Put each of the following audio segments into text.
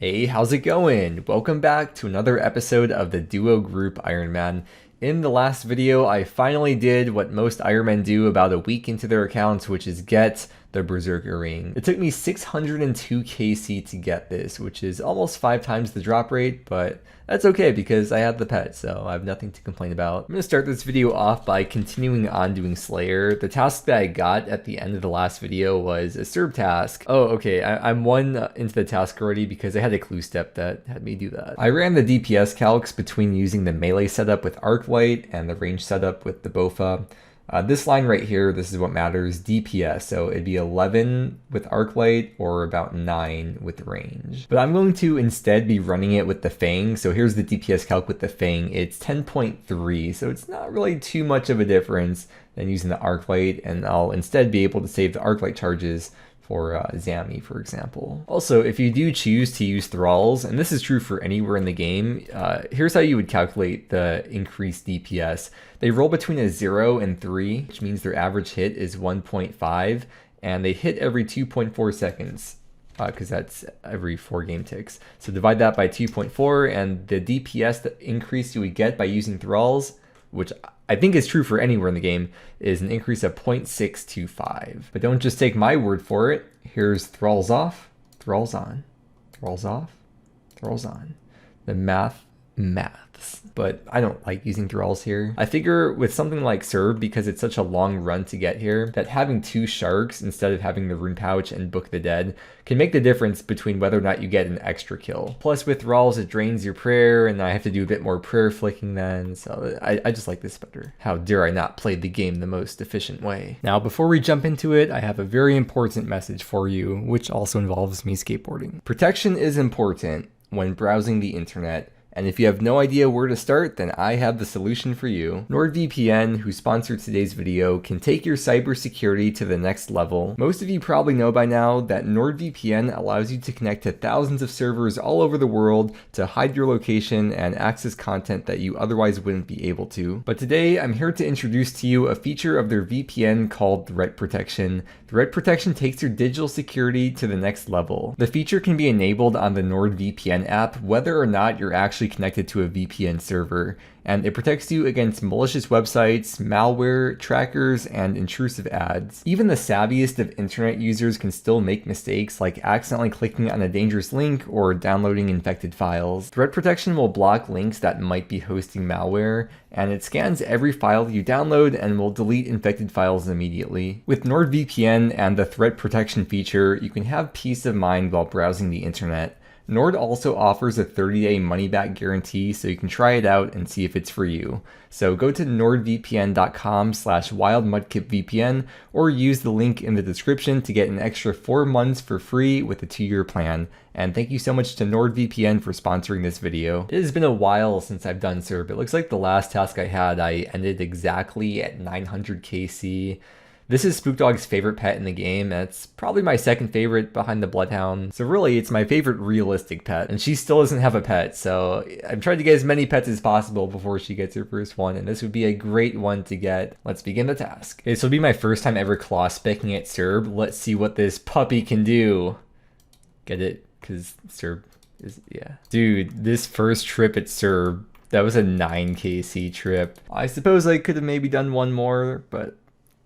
Hey, how's it going? Welcome back to another episode of the duo group Ironman. In the last video, I finally did what most Ironmen do about a week into their accounts, which is get the Berserker ring. It took me 602 KC to get this, which is almost 5 times the drop rate, but that's okay because I have the pet, so I have nothing to complain about. I'm going to start this video off by continuing on doing Slayer. The task that I got at the end of the last video was a Cerb task. Oh, okay, I'm one into the task already because I had a clue step that had me do that. I ran the DPS calcs between using the melee setup with Arclight and the range setup with the Bofa. This line right here, this is what matters, DPS, so it'd be 11 with Arclight or about 9 with range. But I'm going to instead be running it with the Fang, so here's the DPS calc with the Fang. It's 10.3, so it's not really too much of a difference than using the Arclight, and I'll instead be able to save the Arclight charges for Zami, for example. Also, if you do choose to use thralls, and this is true for anywhere in the game, here's how you would calculate the increased DPS. They roll between a 0 and 3, which means their average hit is 1.5, and they hit every 2.4 seconds, because that's every 4 game ticks. So divide that by 2.4, and the DPS increase you would get by using thralls, which I think is true for anywhere in the game, is an increase of 0.625. But don't just take my word for it. Here's thralls off, thralls on, thralls off, thralls on. The maths. But I don't like using thralls here. I figure with something like Cerb, because it's such a long run to get here, that having 2 sharks instead of having the rune pouch and Book the Dead can make the difference between whether or not you get an extra kill. Plus with thralls, it drains your prayer, and I have to do a bit more prayer flicking then, so I just like this better. How dare I not play the game the most efficient way. Now, before we jump into it, I have a very important message for you, which also involves me skateboarding. Protection is important when browsing the internet. And if you have no idea where to start, then I have the solution for you. NordVPN, who sponsored today's video, can take your cybersecurity to the next level. Most of you probably know by now that NordVPN allows you to connect to thousands of servers all over the world to hide your location and access content that you otherwise wouldn't be able to. But today, I'm here to introduce to you a feature of their VPN called Threat Protection. Threat Protection takes your digital security to the next level. The feature can be enabled on the NordVPN app, whether or not you're actually connected to a VPN server, and it protects you against malicious websites, malware, trackers, and intrusive ads. Even the savviest of internet users can still make mistakes like accidentally clicking on a dangerous link or downloading infected files. Threat Protection will block links that might be hosting malware, and it scans every file you download and will delete infected files immediately. With NordVPN and the Threat Protection feature, you can have peace of mind while browsing the internet. Nord also offers a 30-day money-back guarantee, so you can try it out and see if it's for you. So go to nordvpn.com/wildmudkipvpn or use the link in the description to get an extra 4 months for free with a 2-year plan. And thank you so much to NordVPN for sponsoring this video. It has been a while since I've done Cerb. It looks like the last task I had, I ended exactly at 900 KC. This is Spookdog's favorite pet in the game, and it's probably my second favorite behind the Bloodhound. So really, it's my favorite realistic pet, and she still doesn't have a pet, so I've tried to get as many pets as possible before she gets her first one, and this would be a great one to get. Let's begin the task. Okay, this will be my first time ever claw specking at Cerb. Let's see what this puppy can do. Get it? Because Cerb is, yeah. Dude, this first trip at Cerb, that was a 9 KC trip. I suppose I could have maybe done one more, but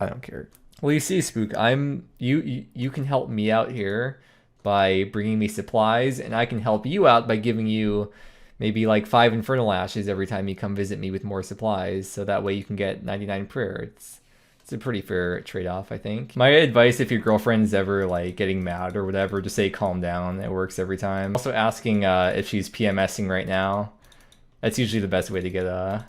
I don't care. Well, you see, Spook, you can help me out here by bringing me supplies, and I can help you out by giving you maybe like 5 Infernal Ashes every time you come visit me with more supplies, so that way you can get 99 prayer. It's a pretty fair trade-off, I think. My advice, if your girlfriend's ever like getting mad or whatever, just say calm down. It works every time. Also asking if she's PMSing right now. That's usually the best way to get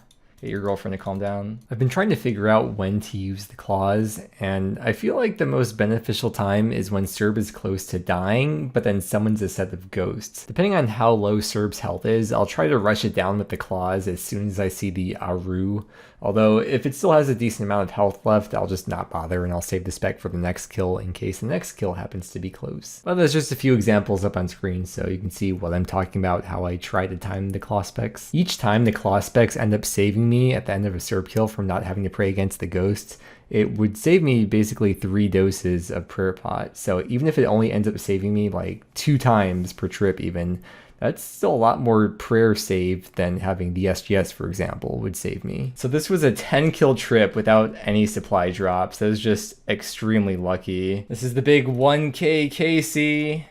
your girlfriend to calm down. I've been trying to figure out when to use the claws, and I feel like the most beneficial time is when Cerb is close to dying, but then summons a set of ghosts. Depending on how low Cerb's health is, I'll try to rush it down with the claws as soon as I see the Aru. Although, if it still has a decent amount of health left, I'll just not bother and I'll save the spec for the next kill in case the next kill happens to be close. Well, there's just a few examples up on screen so you can see what I'm talking about, how I try to time the claw specs. Each time the claw specs end up saving me me at the end of a Cerb kill from not having to pray against the ghosts, it would save me basically 3 doses of prayer pot. So even if it only ends up saving me like 2 times per trip even, that's still a lot more prayer saved than having the SGS, for example, would save me. So this was a 10 kill trip without any supply drops. That was just extremely lucky. This is the big 1K KC.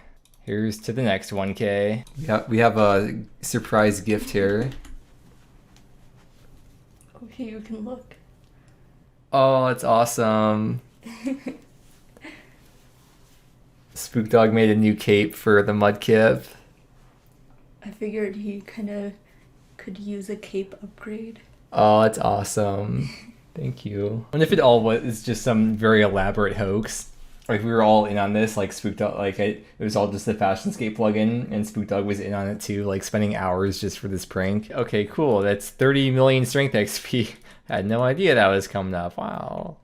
Here's to the next 1K. Yeah, we have a surprise gift here. Okay, you can look. Oh, it's awesome. Spook Dog made a new cape for the Mudkip. I figured he kind of could use a cape upgrade. Oh, that's awesome. Thank you. And if it all was just some very elaborate hoax, like we were all in on this, like Spook Dog, like it was all just the Fashionscape plugin, and Spook Dog was in on it too, like spending hours just for this prank. Okay, cool. That's 30 million strength XP. I had no idea that was coming up. Wow.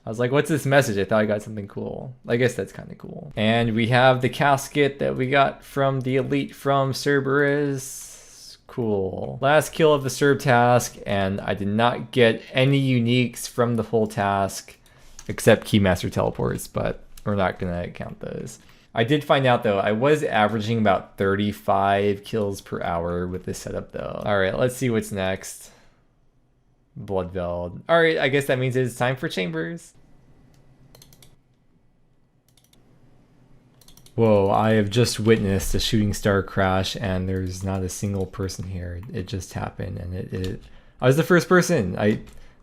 I was like, what's this message? I thought I got something cool. I guess that's kind of cool. And we have the casket that we got from the elite from Cerberus. Cool. Last kill of the Cerb task, and I did not get any uniques from the full task, except Keymaster teleports, but we're not gonna count those. I did find out though, I was averaging about 35 kills per hour with this setup though. All right, let's see what's next. Bloodveld. All right, I guess that means it's time for chambers. Whoa, I have just witnessed a shooting star crash and there's not a single person here. It just happened and I was the first person. I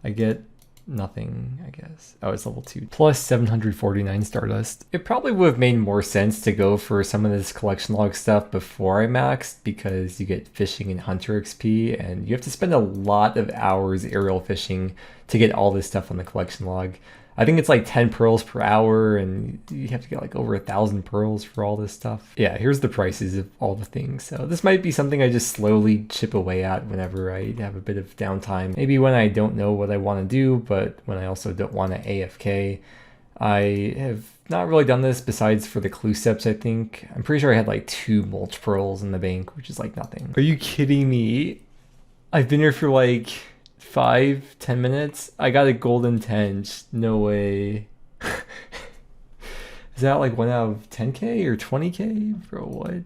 get nothing, I guess. Oh, it's level 2. Plus 749 Stardust. It probably would have made more sense to go for some of this collection log stuff before I maxed, because you get fishing and hunter XP and you have to spend a lot of hours aerial fishing to get all this stuff on the collection log. I think it's like 10 pearls per hour and you have to get like over 1,000 pearls for all this stuff. Yeah, here's the prices of all the things. So this might be something I just slowly chip away at whenever I have a bit of downtime. Maybe when I don't know what I want to do, but when I also don't want to AFK. I have not really done this besides for the Cluseps, I think. I'm pretty sure I had like 2 mulch pearls in the bank, which is like nothing. Are you kidding me? I've been here for like 5-10 minutes. I got a golden tench. No way. Is that like 1 out of 10k or 20k? Bro, what?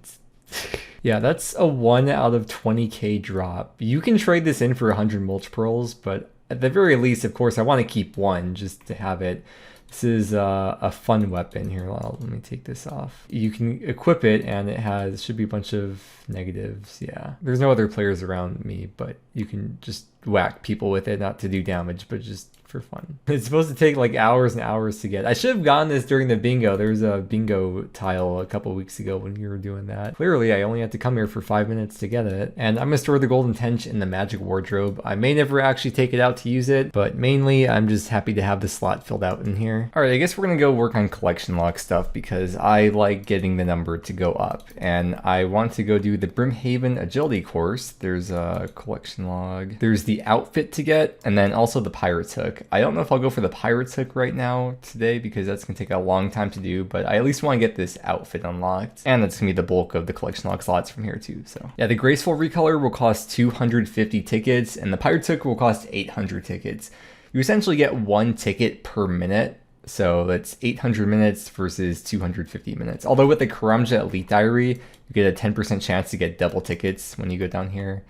Yeah, that's a 1 out of 20k drop. You can trade this in for 100 mulch pearls, but at the very least, of course, I want to keep 1 just to have it. This is a fun weapon here. Let me take this off. You can equip it and it should be a bunch of negatives. Yeah, there's no other players around me, but you can just whack people with it, not to do damage, but just for fun. It's supposed to take like hours and hours to get. I should have gotten this during the bingo. There was a bingo tile a couple weeks ago when we were doing that. Clearly, I only had to come here for 5 minutes to get it. And I'm gonna store the golden tench in the magic wardrobe. I may never actually take it out to use it, but mainly I'm just happy to have the slot filled out in here. All right, I guess we're gonna go work on collection log stuff because I like getting the number to go up. And I want to go do the Brimhaven agility course. There's a collection log. There's the outfit to get, and then also the pirate's hook. I don't know if I'll go for the pirate's hook right now today because that's gonna take a long time to do, but I at least want to get this outfit unlocked, and that's gonna be the bulk of the collection log slots from here too. So yeah, the graceful recolor will cost 250 tickets and the pirate's hook will cost 800 tickets. You essentially get 1 ticket per minute, so that's 800 minutes versus 250 minutes. Although with the Karamja Elite Diary, you get a 10% chance to get double tickets when you go down here.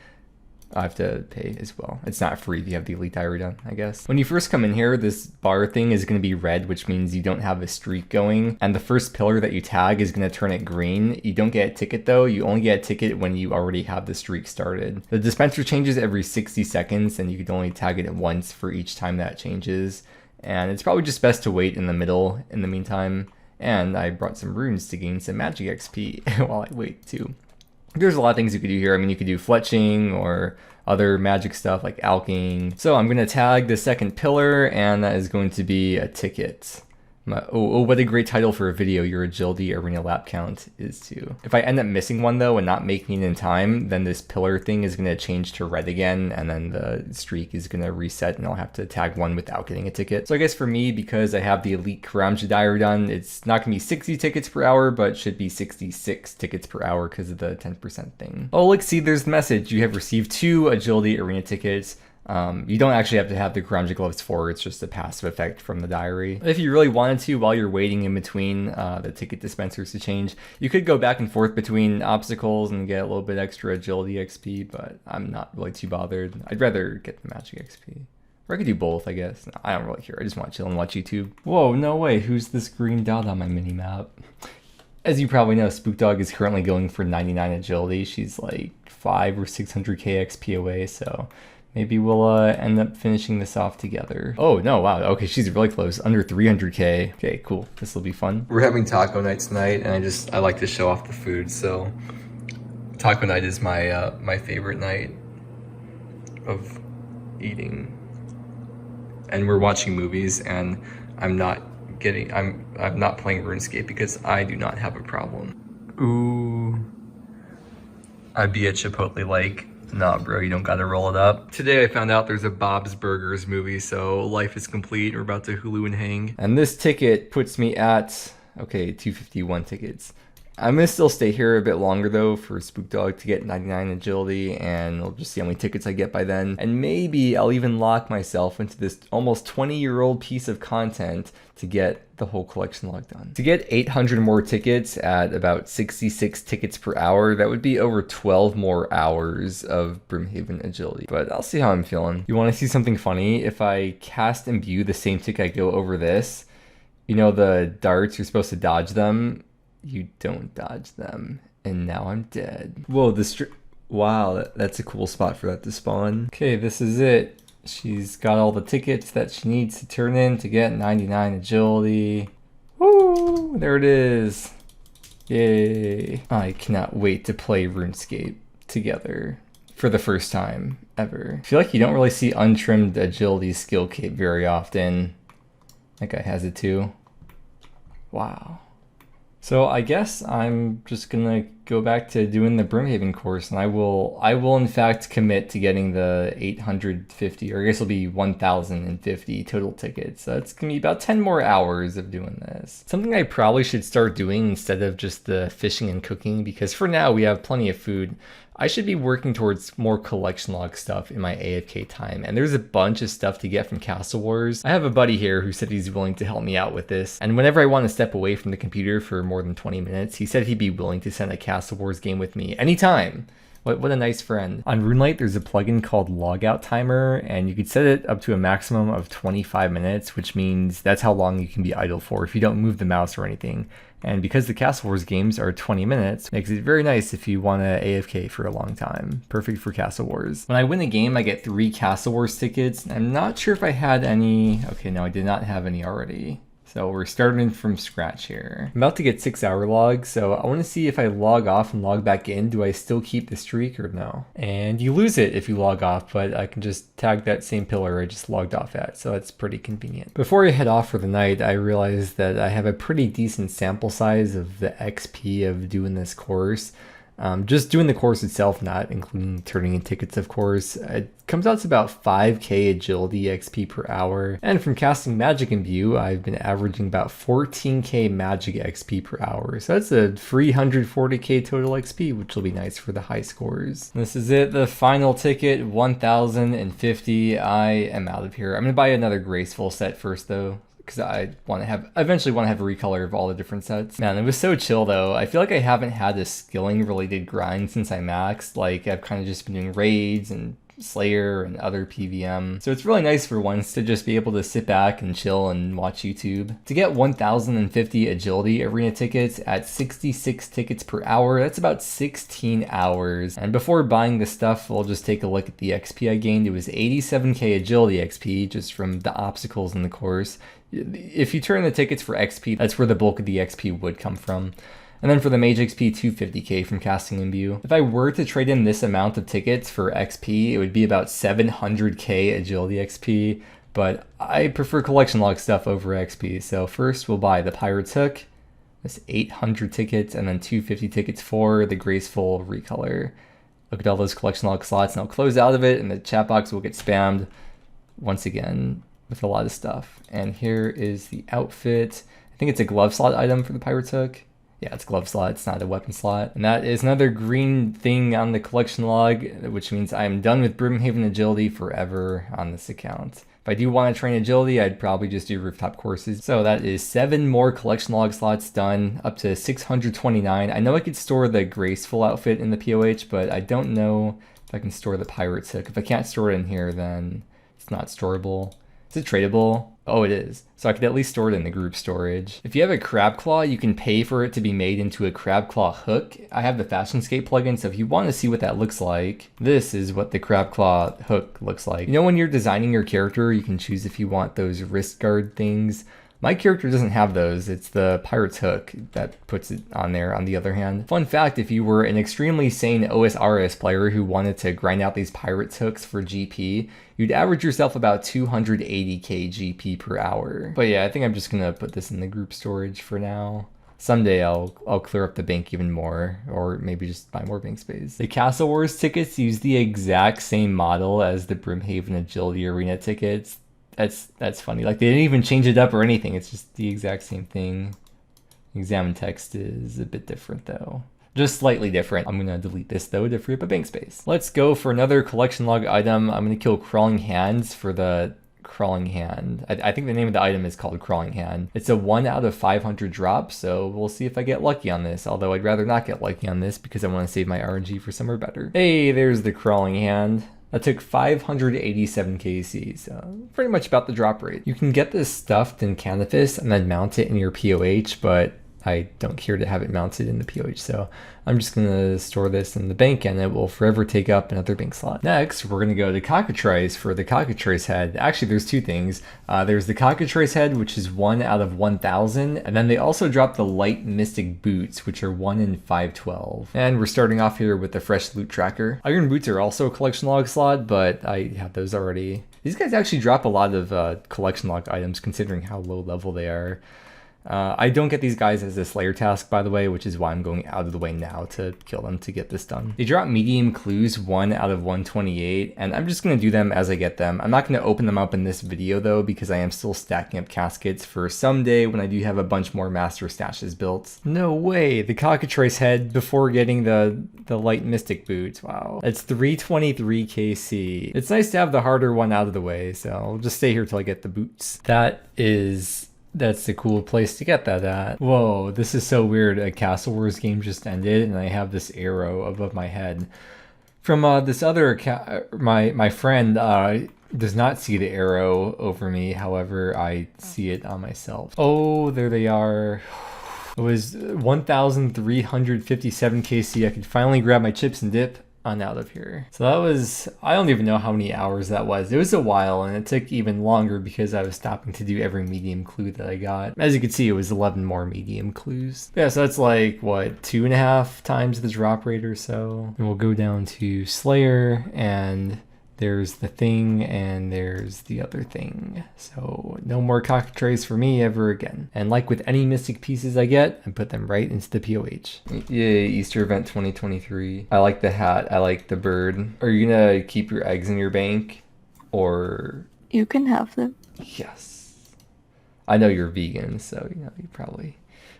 I have to pay as well. It's not free if you have the Elite Diary done, I guess. When you first come in here, this bar thing is going to be red, which means you don't have a streak going. And the first pillar that you tag is going to turn it green. You don't get a ticket though. You only get a ticket when you already have the streak started. The dispenser changes every 60 seconds and you can only tag it once for each time that changes. And it's probably just best to wait in the middle in the meantime. And I brought some runes to gain some magic XP while I wait too. There's a lot of things you could do here. I mean, you could do fletching or other magic stuff like alching. So I'm going to tag the second pillar, and that is going to be a ticket. Oh, what a great title for a video, your agility arena lap count is too. If I end up missing one though and not making it in time, then this pillar thing is going to change to red again, and then the streak is going to reset and I'll have to tag one without getting a ticket. So I guess for me, because I have the elite Karamja Diary done, it's not going to be 60 tickets per hour, but should be 66 tickets per hour because of the 10% thing. Oh, look, see, there's the message. You have received 2 agility arena tickets. You don't actually have to have the Ground Gloves for, it's just a passive effect from the diary. If you really wanted to, while you're waiting in between the ticket dispensers to change, you could go back and forth between obstacles and get a little bit extra agility XP, but I'm not really too bothered. I'd rather get the magic XP. Or I could do both, I guess. I don't really care. I just want to chill and watch YouTube. Whoa, no way. Who's this green dot on my mini-map? As you probably know, Spook Dog is currently going for 99 agility. She's like 500 or 600k XP away, so maybe we'll end up finishing this off together. Oh, no, wow. Okay, she's really close. Under 300k. Okay, cool. This will be fun. We're having taco night tonight, and I like to show off the food, so taco night is my favorite night of eating. And we're watching movies, and I'm not playing RuneScape because I do not have a problem. Ooh. I'd be at Chipotle like, nah bro, you don't gotta roll it up. Today I found out there's a Bob's Burgers movie, so life is complete. We're about to Hulu and hang. And this ticket puts me at, okay, 251 tickets. I'm gonna still stay here a bit longer though for Spook Dog to get 99 agility, and I'll just see how many tickets I get by then. And maybe I'll even lock myself into this almost 20-year-old piece of content to get the whole collection log done. To get 800 more tickets at about 66 tickets per hour, that would be over 12 more hours of Brimhaven agility. But I'll see how I'm feeling. You wanna see something funny? If I cast Imbue the same tick I go over this, you know the darts, you're supposed to dodge them. You don't dodge them, and now I'm dead. Whoa, wow, that's a cool spot for that to spawn. Okay, this is it. She's got all the tickets that she needs to turn in to get 99 agility. Woo, there it is. Yay. I cannot wait to play RuneScape together for the first time ever. I feel like you don't really see untrimmed agility skill cape very often. That guy has it too. Wow. So I guess I'm just gonna go back to doing the Brimhaven course, and I will in fact commit to getting the 850, or I guess it'll be 1050 total tickets. So it's gonna be about 10 more hours of doing this. Something I probably should start doing instead of just the fishing and cooking, because for now we have plenty of food. I should be working towards more collection log stuff in my AFK time, and there's a bunch of stuff to get from Castle Wars. I have a buddy here who said he's willing to help me out with this, and whenever I want to step away from the computer for more than 20 minutes, he said he'd be willing to send a Castle Wars game with me anytime. What a nice friend. On RuneLite, there's a plugin called Logout Timer, and you could set it up to a maximum of 25 minutes, which means that's how long you can be idle for if you don't move the mouse or anything. And because the Castle Wars games are 20 minutes, makes it very nice if you want to AFK for a long time. Perfect for Castle Wars. When I win a game, I get 3 Castle Wars tickets. I'm not sure if I had any. Okay, no, I did not have any already. So we're starting from scratch here. I'm about to get 6-hour logs, so I want to see if I log off and log back in, do I still keep the streak or no? And you lose it if you log off, but I can just tag that same pillar I just logged off at, so that's pretty convenient. Before I head off for the night, I realized that I have a pretty decent sample size of the XP of doing this course. Just doing the course itself, not including turning in tickets, of course, it comes out to about 5k agility XP per hour. And from casting Magic Imbue, I've been averaging about 14k Magic XP per hour. So that's a 340k total XP, which will be nice for the high scores. This is it, the final ticket, 1050. I am out of here. I'm gonna buy another Graceful set first though, because I eventually want to have a recolor of all the different sets. Man, it was so chill though. I feel like I haven't had a skilling related grind since I maxed. Like I've kind of just been doing raids and Slayer and other PVM. So it's really nice for once to just be able to sit back and chill and watch YouTube. To get 1050 agility arena tickets at 66 tickets per hour, that's about 16 hours. And before buying the stuff, we'll just take a look at the XP I gained. It was 87k agility XP just from the obstacles in the course. If you turn the tickets for XP, that's where the bulk of the XP would come from. And then for the Mage XP, 250k from casting Imbue. If I were to trade in this amount of tickets for XP, it would be about 700k agility XP, but I prefer collection log stuff over XP. So first we'll buy the Pirate's Hook, that's 800 tickets, and then 250 tickets for the Graceful recolor. Look at all those collection log slots, and I'll close out of it, and the chat box will get spammed once again with a lot of stuff. And here is the outfit. I think it's a glove slot item for the Pirate's Hook. Yeah, it's glove slot, it's not a weapon slot. And that is another green thing on the collection log, which means I'm done with Brimhaven Agility forever on this account. If I do want to train agility, I'd probably just do rooftop courses. So that is 7 more collection log slots done, up to 629. I know I could store the graceful outfit in the POH, but I don't know if I can store the pirate's hook. If I can't store it in here, then it's not storable. Is it tradable? Oh, it is. So I could at least store it in the group storage. If you have a crab claw, you can pay for it to be made into a crab claw hook. I have the Fashionscape plugin, so if you want to see what that looks like, this is what the crab claw hook looks like. You know, when you're designing your character, you can choose if you want those wrist guard things. My character doesn't have those. It's the pirate's hook that puts it on there, on the other hand. Fun fact, if you were an extremely sane OSRS player who wanted to grind out these pirate's hooks for GP, you'd average yourself about 280k GP per hour. But yeah, I think I'm just gonna put this in the group storage for now. Someday I'll clear up the bank even more, or maybe just buy more bank space. The Castle Wars tickets use the exact same model as the Brimhaven Agility Arena tickets. That's funny. Like, they didn't even change it up or anything. It's just the exact same thing. Examine text is a bit different though. Just slightly different. I'm gonna delete this though to free up a bank space. Let's go for another collection log item. I'm gonna kill Crawling Hands for the Crawling Hand. I think the name of the item is called Crawling Hand. It's a 1 out of 500 drop, so we'll see if I get lucky on this. Although I'd rather not get lucky on this because I want to save my RNG for somewhere better. Hey, there's the Crawling Hand. That took 587 KC, so pretty much about the drop rate. You can get this stuffed in canvas and then mount it in your POH, but I don't care to have it mounted in the POH, so I'm just gonna store this in the bank and it will forever take up another bank slot. Next, we're gonna go to Cockatrice for the Cockatrice head. Actually, there's 2 things. There's the Cockatrice head, which is 1 out of 1,000, and then they also dropped the Light Mystic Boots, which are 1 in 512. And we're starting off here with the Fresh Loot Tracker. Iron Boots are also a collection log slot, but I have those already. These guys actually drop a lot of collection log items considering how low level they are. I don't get these guys as a Slayer task, by the way, which is why I'm going out of the way now to kill them to get this done. They drop medium clues 1 out of 128, and I'm just going to do them as I get them. I'm not going to open them up in this video, though, because I am still stacking up caskets for someday when I do have a bunch more master stashes built. No way! The Cockatrice head before getting the Light Mystic Boots. Wow. It's 323 KC. It's nice to have the harder one out of the way, so I'll just stay here till I get the boots. That's the cool place to get that at. Whoa, this is so weird. A Castle Wars game just ended and I have this arrow above my head. From this other my friend does not see the arrow over me, however I see it on myself. Oh, there they are. It was 1,357 KC. I could finally grab my chips and dip on out of here. So that was, I don't even know how many hours that was. It was a while and it took even longer because I was stopping to do every medium clue that I got. As you can see, it was 11 more medium clues. Yeah, so that's like, what, 2.5 times the drop rate or so. And we'll go down to Slayer, and there's the thing and there's the other thing. So no more Cockatrice for me ever again. And like with any mystic pieces I get, I put them right into the POH. Yay, Easter event 2023. I like the hat, I like the bird. Are you gonna keep your eggs in your bank? Or... You can have them. Yes. I know you're vegan, so you probably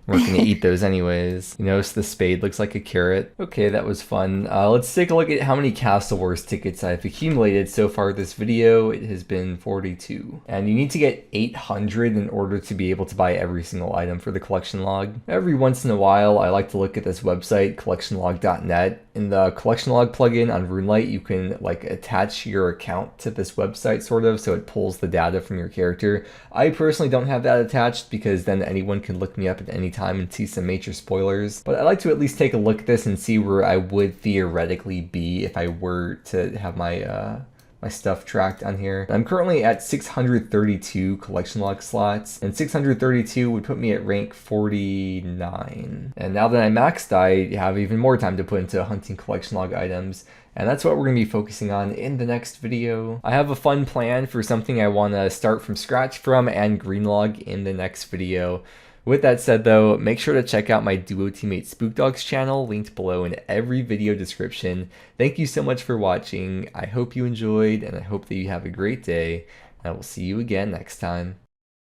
weren't gonna eat those anyways. You notice the spade looks like a carrot. Okay, that was fun. Let's take a look at how many Castle Wars tickets I've accumulated so far this video. It has been 42. And you need to get 800 in order to be able to buy every single item for the collection log. Every once in a while, I like to look at this website, collectionlog.net. In the collection log plugin on RuneLite, you can like attach your account to this website sort of, so it pulls the data from your character. I personally don't have that attached because then anyone can look me up at any time and see some major spoilers. But I like to at least take a look at this and see where I would theoretically be if I were to have my my stuff tracked on here. I'm currently at 632 collection log slots, and 632 would put me at rank 49. And now that I'm maxed, I have even more time to put into hunting collection log items, and that's what we're going to be focusing on in the next video. I have a fun plan for something I want to start from scratch from and greenlog in the next video. With that said though, make sure to check out my duo teammate SpookDog's channel, linked below in every video description. Thank you so much for watching. I hope you enjoyed, and I hope that you have a great day. I will see you again next time.